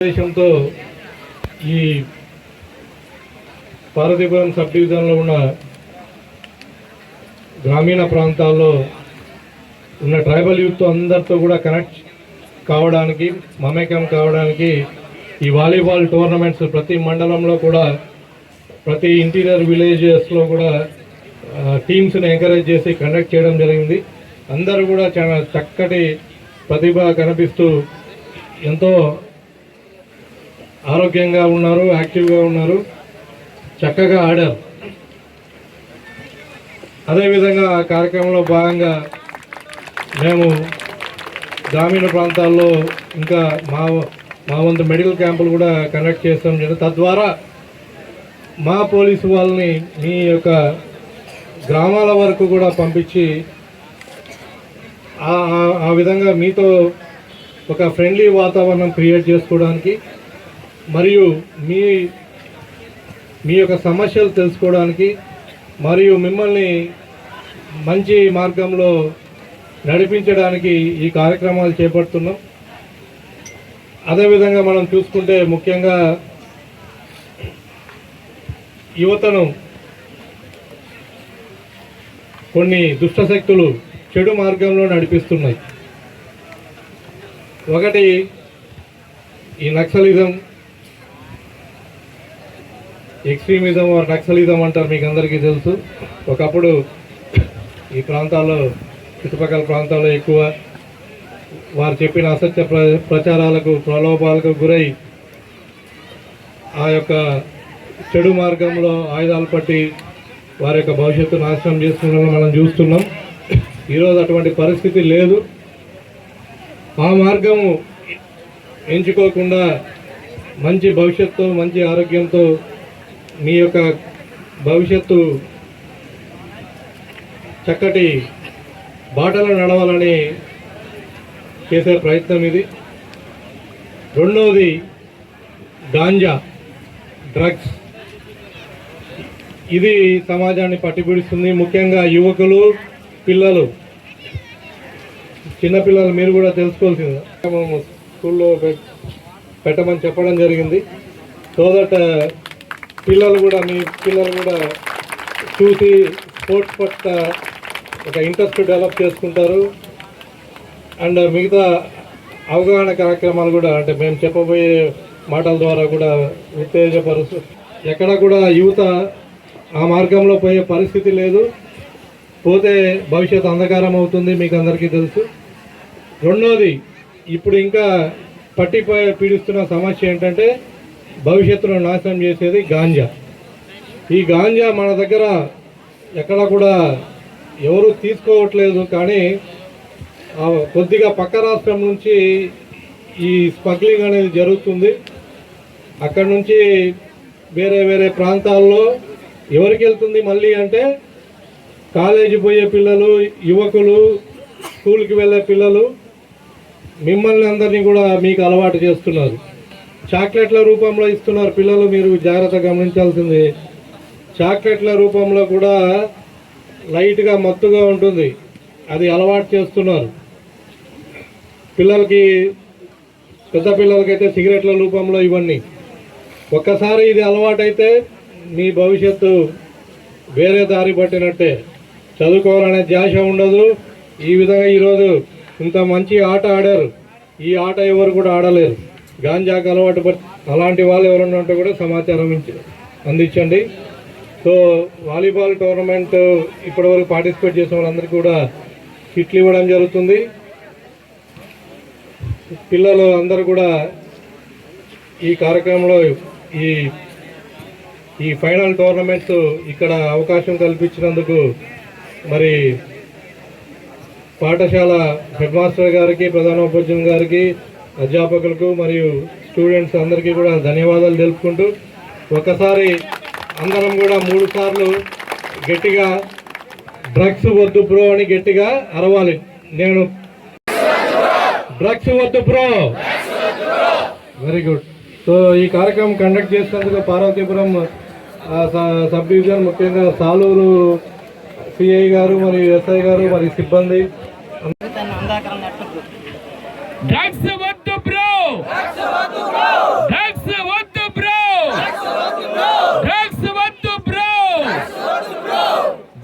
ఉద్దేశంతో ఈ పార్వతీపురం సబ్ డివిజన్లో ఉన్న గ్రామీణ ప్రాంతాల్లో ఉన్న ట్రైబల్ యూత్ అందరితో కూడా కనెక్ట్ కావడానికి, మమేకం కావడానికి ఈ వాలీబాల్ టోర్నమెంట్స్ ప్రతి మండలంలో కూడా, ప్రతి ఇంటీరియర్ విలేజెస్లో కూడా టీమ్స్ని ఎంకరేజ్ చేసి కండక్ట్ చేయడం జరిగింది. అందరూ కూడా చాలా చక్కటి ప్రతిభ కనిపిస్తూ ఎంతో ఆరోగ్యంగా ఉన్నారు, యాక్టివ్గా ఉన్నారు, చక్కగా ఆడారు. అదేవిధంగా ఆ కార్యక్రమంలో భాగంగా మేము గ్రామీణ ప్రాంతాల్లో ఇంకా మా వంతు మెడికల్ క్యాంపులు కూడా కండక్ట్ చేస్తాం. తద్వారా మా పోలీసు వాళ్ళని మీ యొక్క గ్రామాల వరకు కూడా పంపించి ఆ విధంగా మీతో ఒక ఫ్రెండ్లీ వాతావరణం క్రియేట్ చేసుకోవడానికి మరియు మీ యొక్క సమస్యలు తెలుసుకోవడానికి మరియు మిమ్మల్ని మంచి మార్గంలో నడిపించడానికి ఈ కార్యక్రమాలు చేపడుతున్నాం. అదేవిధంగా మనం చూసుకుంటే ముఖ్యంగా యువతను కొన్ని దుష్టశక్తులు చెడు మార్గంలో నడిపిస్తున్నాయి. ఒకటి ఈ నక్సలిజం, ఎక్స్ట్రీమిజం ఆర్ నక్సలిజం అంటారు, మీకు అందరికీ తెలుసు. ఒకప్పుడు ఈ ప్రాంతాల్లో, చుట్టుపక్కల ప్రాంతాల్లో ఎక్కువ వారు చెప్పిన అసత్య ప్రచారాలకు, ప్రలోభాలకు గురై ఆ యొక్క చెడు మార్గంలో ఆయుధాలు పట్టి వారి యొక్క భవిష్యత్తు నాశనం చేసుకున్న మనం చూస్తున్నాం. ఈరోజు అటువంటి పరిస్థితి లేదు. ఆ మార్గము ఎంచుకోకుండా మంచి భవిష్యత్తు, మంచి ఆరోగ్యంతో మీ యొక్క భవిష్యత్తు చక్కటి బాటలో నడవాలని చేసే ప్రయత్నం ఇది. రెండవది గాంజా, డ్రగ్స్. ఇది సమాజాన్ని పట్టిపిడుస్తుంది. ముఖ్యంగా యువకులు, పిల్లలు, చిన్నపిల్లలు మీరు కూడా తెలుసుకోవాల్సింది. మేము స్కూల్లో పెట్టమని చెప్పడం జరిగింది. సో దట్ పిల్లలు కూడా, మీ పిల్లలు కూడా చూసి స్పోర్ట్స్ పట్ల ఒక ఇంట్రెస్ట్ డెవలప్ చేసుకుంటారు. అండ్ మిగతా అవగాహన కార్యక్రమాలు కూడా, అంటే మేము చెప్పబోయే మాటల ద్వారా కూడా ఉత్తేజపరుస్తూ, ఎక్కడ కూడా యువత ఆ మార్గంలో పోయే పరిస్థితి లేదు. పోతే భవిష్యత్తు అంధకారం అవుతుంది, మీకు అందరికీ తెలుసు. రెండోది, ఇప్పుడు ఇంకా పీడిస్తున్న సమస్య ఏంటంటే భవిష్యత్తును నాశనం చేసేది గాంజా. ఈ గాంజా మన దగ్గర ఎక్కడ కూడా ఎవరు తీసుకోవట్లేదు, కానీ కొద్దిగా పక్క రాష్ట్రం నుంచి ఈ స్మగ్లింగ్ అనేది జరుగుతుంది. అక్కడ నుంచి వేరే వేరే ప్రాంతాల్లో ఎవరికి వెళ్తుంది మళ్ళీ అంటే, కాలేజీ పోయే పిల్లలు, యువకులు, స్కూల్కి వెళ్ళే పిల్లలు, మిమ్మల్ని అందరినీ కూడా మీకు అలవాటు చేస్తున్నారు. చాక్లెట్ల రూపంలో ఇస్తున్నారు పిల్లలు. మీరు జాగ్రత్త గమనించాల్సింది, చాక్లెట్ల రూపంలో కూడా లైట్గా మత్తుగా ఉంటుంది, అది అలవాటు చేస్తున్నారు పిల్లలకి. పెద్ద పిల్లలకైతే సిగరెట్ల రూపంలో ఇవన్నీ. ఒక్కసారి ఇది అలవాటైతే మీ భవిష్యత్తు వేరే దారి పట్టినట్టే. చదువుకోవాలనే ధ్యాస ఉండదు. ఈ విధంగా ఈరోజు ఇంత మంచి ఆట ఆడారు, ఈ ఆట ఎవరు కూడా ఆడలేరు. గాంజాకు అలవాటు అలాంటి వాళ్ళు ఎవరన్నా ఉంటే కూడా సమాచారం అందించండి. సో వాలీబాల్ టోర్నమెంట్ ఇప్పటివరకు పార్టిసిపేట్ చేసిన వాళ్ళందరికీ కూడా కిట్లు ఇవ్వడం జరుగుతుంది. పిల్లలు అందరూ కూడా ఈ కార్యక్రమంలో ఈ ఫైనల్ టోర్నమెంట్స్ ఇక్కడ అవకాశం కల్పించినందుకు మరి పాఠశాల హెడ్ మాస్టర్ గారికి, ప్రధానోపాధ్యాయుని గారికి, అధ్యాపకులకు మరియు స్టూడెంట్స్ అందరికీ కూడా ధన్యవాదాలు తెలుపుకుంటూ, ఒకసారి అందరం కూడా 3 సార్లు గట్టిగా డ్రగ్స్ వద్దు బ్రో అని గట్టిగా అరవాలి. నేను డ్రగ్స్ వద్దు బ్రో. Very good. సో ఈ కార్యక్రమం కండక్ట్ చేసినందుకు పార్వతీపురం సబ్ డివిజన్, ముఖ్యంగా సాలూరు సిఐ గారు మరియు ఎస్ఐ గారు మరి సిబ్బంది డ్రగ్స్